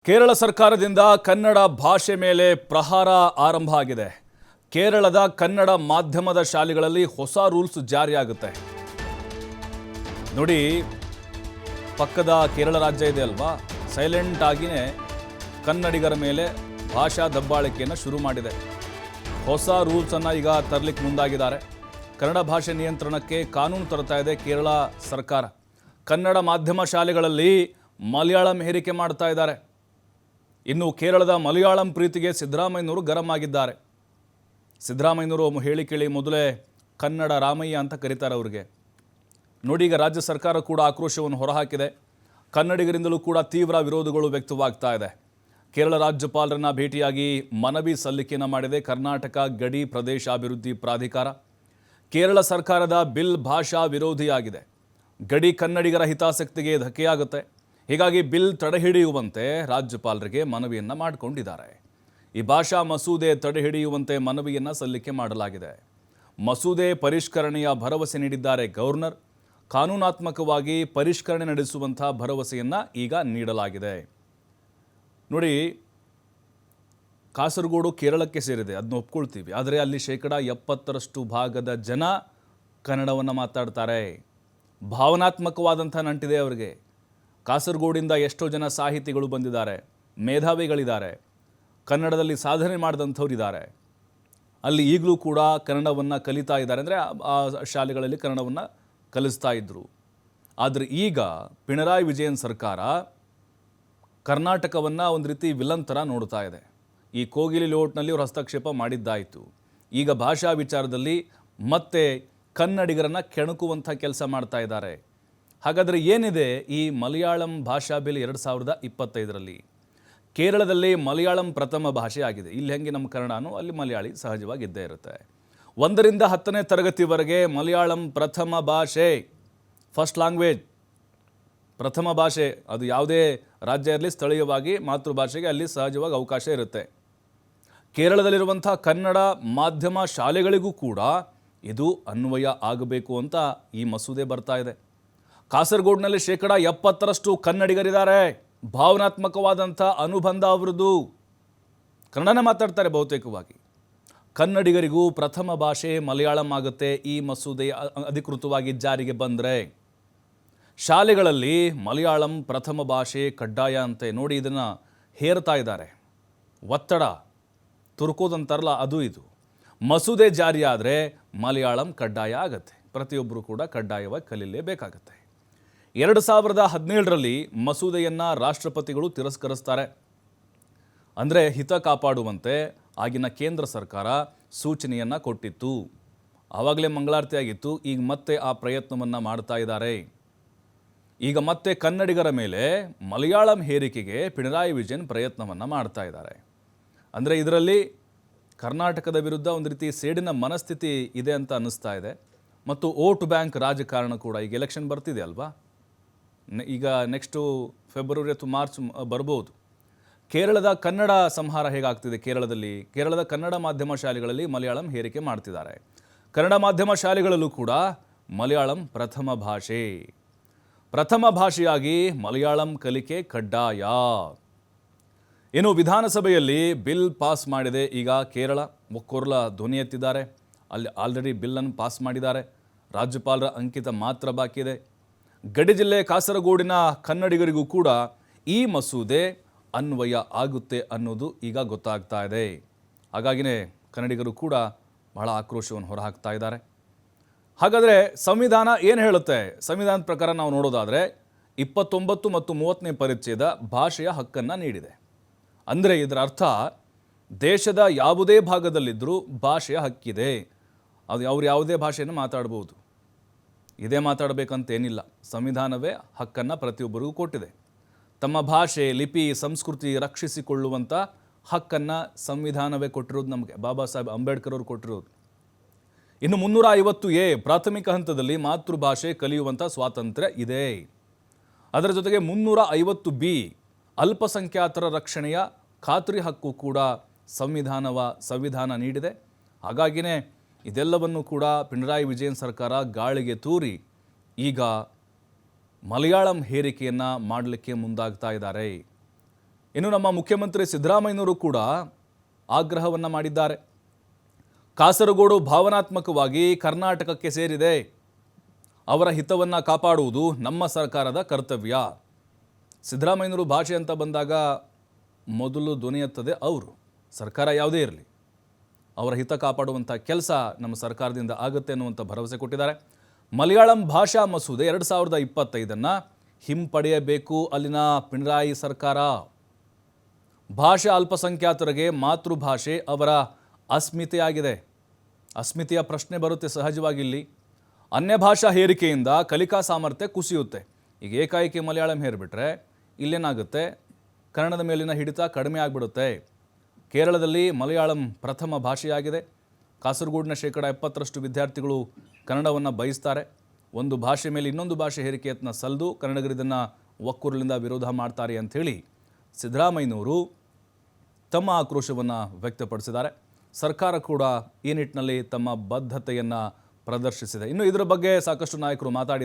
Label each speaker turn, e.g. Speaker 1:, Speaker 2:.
Speaker 1: ಕೇರಳ ಸರ್ಕಾರದಿಂದ ಕನ್ನಡ ಭಾಷೆ ಮೇಲೆ ಪ್ರಹಾರ ಆರಂಭ ಆಗಿದೆ. ಕೇರಳದ ಕನ್ನಡ ಮಾಧ್ಯಮದ ಶಾಲೆಗಳಲ್ಲಿ ಹೊಸ ರೂಲ್ಸ್ ಜಾರಿಯಾಗುತ್ತೆ. ನೋಡಿ, ಪಕ್ಕದ ಕೇರಳ ರಾಜ್ಯ ಇದೆ ಅಲ್ವಾ, ಸೈಲೆಂಟ್ ಆಗಿನೇ ಕನ್ನಡಿಗರ ಮೇಲೆ ಭಾಷಾ ದಬ್ಬಾಳಿಕೆಯನ್ನು ಶುರು ಮಾಡಿದೆ. ಹೊಸ ರೂಲ್ಸನ್ನು ಈಗ ತರಲಿಕ್ಕೆ ಮುಂದಾಗಿದ್ದಾರೆ. ಕನ್ನಡ ಭಾಷೆ ನಿಯಂತ್ರಣಕ್ಕೆ ಕಾನೂನು ತರ್ತಾ ಇದೆ ಕೇರಳ ಸರ್ಕಾರ. ಕನ್ನಡ ಮಾಧ್ಯಮ ಶಾಲೆಗಳಲ್ಲಿ ಮಲಯಾಳಂ ಹೇರಿಕೆ ಮಾಡ್ತಾ ಇದ್ದಾರೆ. ಇನ್ನು ಕೇರಳದ ಮಲಯಾಳಂ ಪ್ರೀತಿಗೆ ಸಿದ್ದರಾಮಯ್ಯನವರು ಗರಂ ಆಗಿದ್ದಾರೆ. ಸಿದ್ದರಾಮಯ್ಯನವರು ಹೇಳಿ ಕೇಳಿ ಮೊದಲೇ ಕನ್ನಡ ರಾಮಯ್ಯ ಅಂತ ಕರೀತಾರೆ ಅವರಿಗೆ. ನೋಡಿ, ಈಗ ರಾಜ್ಯ ಸರ್ಕಾರ ಕೂಡ ಆಕ್ರೋಶವನ್ನು ಹೊರಹಾಕಿದೆ. ಕನ್ನಡಿಗರಿಂದಲೂ ಕೂಡ ತೀವ್ರ ವಿರೋಧಗಳು ವ್ಯಕ್ತವಾಗ್ತಾ ಇದೆ. ಕೇರಳ ರಾಜ್ಯಪಾಲರನ್ನ ಭೇಟಿಯಾಗಿ ಮನವಿ ಸಲ್ಲಿಕೆಯನ್ನು ಮಾಡಿದೆ ಕರ್ನಾಟಕ ಗಡಿ ಪ್ರದೇಶ ಅಭಿವೃದ್ಧಿ ಪ್ರಾಧಿಕಾರ. ಕೇರಳ ಸರ್ಕಾರದ ಬಿಲ್ ಭಾಷಾ ವಿರೋಧಿಯಾಗಿದೆ. ಗಡಿ ಕನ್ನಡಿಗರ ಹಿತಾಸಕ್ತಿಗೆ ಧಕ್ಕೆಯಾಗುತ್ತೆ. ಹೀಗಾಗಿ ಬಿಲ್ ತಡೆಹಿಡಿಯುವಂತೆ ರಾಜ್ಯಪಾಲರಿಗೆ ಮನವಿಯನ್ನು ಮಾಡಿಕೊಂಡಿದ್ದಾರೆ. ಈ ಭಾಷಾ ಮಸೂದೆ ತಡೆಹಿಡಿಯುವಂತೆ ಮನವಿಯನ್ನು ಸಲ್ಲಿಕೆ ಮಾಡಲಾಗಿದೆ. ಮಸೂದೆ ಪರಿಷ್ಕರಣೆಯ ಭರವಸೆ ನೀಡಿದ್ದಾರೆ ಗವರ್ನರ್. ಕಾನೂನಾತ್ಮಕವಾಗಿ ಪರಿಷ್ಕರಣೆ ನಡೆಸುವಂಥ ಭರವಸೆಯನ್ನು ಈಗ ನೀಡಲಾಗಿದೆ. ನೋಡಿ, ಕಾಸರಗೋಡು ಕೇರಳಕ್ಕೆ ಸೇರಿದೆ, ಅದನ್ನ ಒಪ್ಕೊಳ್ತೀವಿ. ಆದರೆ ಅಲ್ಲಿ 70% ಭಾಗದ ಜನ ಕನ್ನಡವನ್ನು ಮಾತಾಡ್ತಾರೆ. ಭಾವನಾತ್ಮಕವಾದಂಥ ನಂಟಿದೆ ಅವರಿಗೆ. ಕಾಸರಗೋಡಿಂದ ಎಷ್ಟೋ ಜನ ಸಾಹಿತಿಗಳು ಬಂದಿದ್ದಾರೆ, ಮೇಧಾವಿಗಳಿದ್ದಾರೆ, ಕನ್ನಡದಲ್ಲಿ ಸಾಧನೆ ಮಾಡಿದಂಥವ್ರಿದ್ದಾರೆ. ಅಲ್ಲಿ ಈಗಲೂ ಕೂಡ ಕನ್ನಡವನ್ನು ಕಲಿತಾ ಇದ್ದಾರೆ. ಅಂದರೆ ಆ ಶಾಲೆಗಳಲ್ಲಿ ಕನ್ನಡವನ್ನು ಕಲಿಸ್ತಾ ಇದ್ದರು. ಆದರೆ ಈಗ ಪಿಣರಾಯಿ ವಿಜಯನ್ ಸರ್ಕಾರ ಕರ್ನಾಟಕವನ್ನು ಒಂದು ರೀತಿ ವಿಲನ್ ಥರ ನೋಡ್ತಾ ಇದೆ. ಈ ಕೋಗಿಲಿ ಲೇಔಟ್ನಲ್ಲಿ ಅವರು ಹಸ್ತಕ್ಷೇಪ ಮಾಡಿದ್ದಾಯಿತು. ಈಗ ಭಾಷಾ ವಿಚಾರದಲ್ಲಿ ಮತ್ತೆ ಕನ್ನಡಿಗರನ್ನು ಕೆಣಕುವಂಥ ಕೆಲಸ ಮಾಡ್ತಾ ಇದ್ದಾರೆ. ಹಾಗಾದರೆ ಏನಿದೆ ಈ ಮಲಯಾಳಂ ಭಾಷಾ ಬಿಲ್ 2025ರಲ್ಲಿ? ಕೇರಳದಲ್ಲಿ ಮಲಯಾಳಂ ಪ್ರಥಮ ಭಾಷೆ ಆಗಿದೆ. ಇಲ್ಲಿ ಹೆಂಗೆ ನಮ್ಮ ಕನ್ನಡನೂ ಅಲ್ಲಿ ಮಲಯಾಳಿ ಸಹಜವಾಗಿ ಇದ್ದೇ ಇರುತ್ತೆ. 1ರಿಂದ 10ನೇ ತರಗತಿವರೆಗೆ ಮಲಯಾಳಂ ಪ್ರಥಮ ಭಾಷೆ, ಫಸ್ಟ್ ಲ್ಯಾಂಗ್ವೇಜ್, ಪ್ರಥಮ ಭಾಷೆ. ಅದು ಯಾವುದೇ ರಾಜ್ಯ ಇರಲಿ, ಸ್ಥಳೀಯವಾಗಿ ಮಾತೃಭಾಷೆಗೆ ಅಲ್ಲಿ ಸಹಜವಾಗಿ ಅವಕಾಶ ಇರುತ್ತೆ. ಕೇರಳದಲ್ಲಿರುವಂಥ ಕನ್ನಡ ಮಾಧ್ಯಮ ಶಾಲೆಗಳಿಗೂ ಕೂಡ ಇದು ಅನ್ವಯ ಆಗಬೇಕು ಅಂತ ಈ ಮಸೂದೆ ಬರ್ತಾ ಇದೆ. ಕಾಸರಗೋಡಿನಲ್ಲಿ 70% ಕನ್ನಡಿಗರಿದ್ದಾರೆ. ಭಾವನಾತ್ಮಕವಾದಂಥ ಅನುಬಂಧ ಅವರದು. ಕನ್ನಡನ ಮಾತಾಡ್ತಾರೆ ಬಹುತೇಕವಾಗಿ. ಕನ್ನಡಿಗರಿಗೂ ಪ್ರಥಮ ಭಾಷೆ ಮಲಯಾಳಂ ಆಗುತ್ತೆ ಈ ಮಸೂದೆ ಅಧಿಕೃತವಾಗಿ ಜಾರಿಗೆ ಬಂದರೆ. ಶಾಲೆಗಳಲ್ಲಿ ಮಲಯಾಳಂ ಪ್ರಥಮ ಭಾಷೆ ಕಡ್ಡಾಯ ಅಂತೆ. ನೋಡಿ, ಇದನ್ನು ಹೇರ್ತಾ ಇದ್ದಾರೆ. ಒತ್ತಡ ತುರ್ಕೋದಂತಾರಲ್ಲ, ಅದು ಇದು. ಮಸೂದೆ ಜಾರಿಯಾದರೆ ಮಲಯಾಳಂ ಕಡ್ಡಾಯ ಆಗತ್ತೆ. ಪ್ರತಿಯೊಬ್ಬರು ಕೂಡ ಕಡ್ಡಾಯವಾಗಿ ಕಲೀಲೇಬೇಕಾಗತ್ತೆ. 2017ರಲ್ಲಿ ಮಸೂದೆಯನ್ನು ರಾಷ್ಟ್ರಪತಿಗಳು ತಿರಸ್ಕರಿಸ್ತಾರೆ. ಅಂದರೆ ಹಿತ ಕಾಪಾಡುವಂತೆ ಆಗಿನ ಕೇಂದ್ರ ಸರ್ಕಾರ ಸೂಚನೆಯನ್ನು ಕೊಟ್ಟಿತ್ತು. ಆವಾಗಲೇ ಮಂಗಳಾರತಿ ಆಗಿತ್ತು. ಈಗ ಮತ್ತೆ ಆ ಪ್ರಯತ್ನವನ್ನು ಮಾಡ್ತಾ ಇದ್ದಾರೆ. ಈಗ ಮತ್ತೆ ಕನ್ನಡಿಗರ ಮೇಲೆ ಮಲಯಾಳಂ ಹೇರಿಕೆಗೆ ಪಿಣರಾಯಿ ವಿಜಯನ್ ಪ್ರಯತ್ನವನ್ನು ಮಾಡ್ತಾ ಇದ್ದಾರೆ. ಅಂದರೆ ಇದರಲ್ಲಿ ಕರ್ನಾಟಕದ ವಿರುದ್ಧ ಒಂದು ರೀತಿ ಸೇಡಿನ ಮನಸ್ಥಿತಿ ಇದೆ ಅಂತ ಅನ್ನಿಸ್ತಾ ಇದೆ. ಮತ್ತು ವೋಟ್ ಬ್ಯಾಂಕ್ ರಾಜಕಾರಣ ಕೂಡ. ಈಗ ಎಲೆಕ್ಷನ್ ಬರ್ತಿದೆ ಅಲ್ವಾ, ಈಗ ನೆಕ್ಸ್ಟು ಫೆಬ್ರವರಿ ಅಥವಾ ಮಾರ್ಚ್ ಬರ್ಬೋದು. ಕೇರಳದ ಕನ್ನಡ ಸಂಹಾರ ಹೇಗಾಗ್ತಿದೆ ಕೇರಳದಲ್ಲಿ? ಕೇರಳದ ಕನ್ನಡ ಮಾಧ್ಯಮ ಶಾಲೆಗಳಲ್ಲಿ ಮಲಯಾಳಂ ಹೇರಿಕೆ ಮಾಡ್ತಿದ್ದಾರೆ. ಕನ್ನಡ ಮಾಧ್ಯಮ ಶಾಲೆಗಳಲ್ಲೂ ಕೂಡ ಮಲಯಾಳಂ ಪ್ರಥಮ ಭಾಷೆ, ಪ್ರಥಮ ಭಾಷೆಯಾಗಿ ಮಲಯಾಳಂ ಕಲಿಕೆ ಕಡ್ಡಾಯ. ಇನ್ನು ವಿಧಾನಸಭೆಯಲ್ಲಿ ಬಿಲ್ ಪಾಸ್ ಮಾಡಿದೆ ಈಗ ಕೇರಳ. ಒಕ್ಕೊರಲ ಧ್ವನಿ ಎತ್ತಿದ್ದಾರೆ. ಅಲ್ಲಿ ಆಲ್ರೆಡಿ ಬಿಲ್ಲನ್ನು ಪಾಸ್ ಮಾಡಿದ್ದಾರೆ. ರಾಜ್ಯಪಾಲರ ಅಂಕಿತ ಮಾತ್ರ ಬಾಕಿ ಇದೆ. ಗಡಿ ಜಿಲ್ಲೆ ಕಾಸರಗೋಡಿನ ಕನ್ನಡಿಗರಿಗೂ ಕೂಡ ಈ ಮಸೂದೆ ಅನ್ವಯ ಆಗುತ್ತೆ ಅನ್ನೋದು ಈಗ ಗೊತ್ತಾಗ್ತಾ ಇದೆ. ಹಾಗಾಗಿನೇ ಕನ್ನಡಿಗರು ಕೂಡ ಬಹಳ ಆಕ್ರೋಶವನ್ನು ಹೊರಹಾಕ್ತಾ ಇದ್ದಾರೆ. ಹಾಗಾದರೆ ಸಂವಿಧಾನ ಏನು ಹೇಳುತ್ತೆ? ಸಂವಿಧಾನದ ಪ್ರಕಾರ ನಾವು ನೋಡೋದಾದರೆ 29 ಮತ್ತು 30ನೇ ಪರಿಚ್ಛೇದ ಭಾಷೆಯ ಹಕ್ಕನ್ನು ನೀಡಿದೆ. ಅಂದರೆ ಇದರ ಅರ್ಥ ದೇಶದ ಯಾವುದೇ ಭಾಗದಲ್ಲಿದ್ದರೂ ಭಾಷೆಯ ಹಕ್ಕಿದೆ. ಅದು ಅವ್ರು ಯಾವುದೇ ಭಾಷೆಯನ್ನು ಮಾತಾಡ್ಬೋದು. ಇದೇ ಮಾತಾಡಬೇಕಂತೇನಿಲ್ಲ. ಸಂವಿಧಾನವೇ ಹಕ್ಕನ್ನು ಪ್ರತಿಯೊಬ್ಬರಿಗೂ ಕೊಟ್ಟಿದೆ. ತಮ್ಮ ಭಾಷೆ, ಲಿಪಿ, ಸಂಸ್ಕೃತಿ ರಕ್ಷಿಸಿಕೊಳ್ಳುವಂಥ ಹಕ್ಕನ್ನು ಸಂವಿಧಾನವೇ ಕೊಟ್ಟಿರೋದು ನಮಗೆ. ಬಾಬಾ ಸಾಹೇಬ್ ಅಂಬೇಡ್ಕರ್ ಅವರು ಕೊಟ್ಟಿರೋದು. ಇನ್ನು 350A ಪ್ರಾಥಮಿಕ ಹಂತದಲ್ಲಿ ಮಾತೃಭಾಷೆ ಕಲಿಯುವಂಥ ಸ್ವಾತಂತ್ರ್ಯ ಇದೆ. ಅದರ ಜೊತೆಗೆ 350B ಅಲ್ಪಸಂಖ್ಯಾತರ ರಕ್ಷಣೆಯ ಖಾತ್ರಿ ಹಕ್ಕು ಕೂಡ ಸಂವಿಧಾನ ನೀಡಿದೆ. ಹಾಗಾಗಿನೇ ಇದೆಲ್ಲವನ್ನು ಕೂಡ ಪಿಣರಾಯಿ ವಿಜಯನ್ ಸರ್ಕಾರ ಗಾಳಿಗೆ ತೂರಿ ಈಗ ಮಲಯಾಳಂ ಹೇರಿಕೆಯನ್ನು ಮಾಡಲಿಕ್ಕೆ ಮುಂದಾಗ್ತಾ ಇದ್ದಾರೆ. ಇನ್ನು ನಮ್ಮ ಮುಖ್ಯಮಂತ್ರಿ ಸಿದ್ದರಾಮಯ್ಯನವರು ಕೂಡ ಆಗ್ರಹವನ್ನು ಮಾಡಿದ್ದಾರೆ. ಕಾಸರಗೋಡು ಭಾವನಾತ್ಮಕವಾಗಿ ಕರ್ನಾಟಕಕ್ಕೆ ಸೇರಿದೆ. ಅವರ ಹಿತವನ್ನು ಕಾಪಾಡುವುದು ನಮ್ಮ ಸರ್ಕಾರದ ಕರ್ತವ್ಯ. ಸಿದ್ದರಾಮಯ್ಯನವರು ಭಾಷೆ ಅಂತ ಬಂದಾಗ ಮೊದಲು ಧ್ವನಿ ಎತ್ತದೆ ಅವರು. ಸರ್ಕಾರ ಯಾವುದೇ ಇರಲಿ, ಅವರ ಹಿತ ಕಾಪಾಡುವಂಥ ಕೆಲಸ ನಮ್ಮ ಸರ್ಕಾರದಿಂದ ಆಗುತ್ತೆ ಅನ್ನುವಂಥ ಭರವಸೆ ಕೊಟ್ಟಿದ್ದಾರೆ. ಮಲಯಾಳಂ ಭಾಷಾ ಮಸೂದೆ 2025 ಹಿಂಪಡೆಯಬೇಕು ಅಲ್ಲಿನ ಪಿಣರಾಯಿ ಸರ್ಕಾರ. ಭಾಷಾ ಅಲ್ಪಸಂಖ್ಯಾತರಿಗೆ ಮಾತೃಭಾಷೆ ಅವರ ಅಸ್ಮಿತೆಯಾಗಿದೆ. ಅಸ್ಮಿತೆಯ ಪ್ರಶ್ನೆ ಬರುತ್ತೆ ಸಹಜವಾಗಿ. ಇಲ್ಲಿ ಅನ್ಯ ಭಾಷಾ ಹೇರಿಕೆಯಿಂದ ಕಲಿಕಾ ಸಾಮರ್ಥ್ಯ ಕುಸಿಯುತ್ತೆ. ಈಗ ಏಕಾಏಕಿ ಮಲಯಾಳಂ ಹೇರಿಬಿಟ್ರೆ ಇಲ್ಲೇನಾಗುತ್ತೆ, ಕನ್ನಡದ ಮೇಲಿನ ಹಿಡಿತ ಕಡಿಮೆ ಆಗಿಬಿಡುತ್ತೆ. ಕೇರಳದಲ್ಲಿ ಮಲಯಾಳಂ ಪ್ರಥಮ ಭಾಷೆಯಾಗಿದೆ. ಕಾಸರಗೋಡಿನ 70% ವಿದ್ಯಾರ್ಥಿಗಳು ಕನ್ನಡವನ್ನು ಬಯಸ್ತಾರೆ. ಒಂದು ಭಾಷೆ ಮೇಲೆ ಇನ್ನೊಂದು ಭಾಷೆ ಹೇರಿಕೆ ಯತ್ನ ಸಲ್ಲದು, ಕನ್ನಡಿಗರು ಇದನ್ನು ಒಕ್ಕೂರಲಿಂದ ವಿರೋಧ ಮಾಡ್ತಾರೆ ಅಂಥೇಳಿ ಸಿದ್ದರಾಮಯ್ಯನವರು ತಮ್ಮ ಆಕ್ರೋಶವನ್ನು ವ್ಯಕ್ತಪಡಿಸಿದ್ದಾರೆ. ಸರ್ಕಾರ ಕೂಡ ಈ ನಿಟ್ಟಿನಲ್ಲಿ ತಮ್ಮ ಬದ್ಧತೆಯನ್ನು ಪ್ರದರ್ಶಿಸಿದೆ. ಇನ್ನು ಇದರ ಬಗ್ಗೆ ಸಾಕಷ್ಟು ನಾಯಕರು ಮಾತಾಡಿ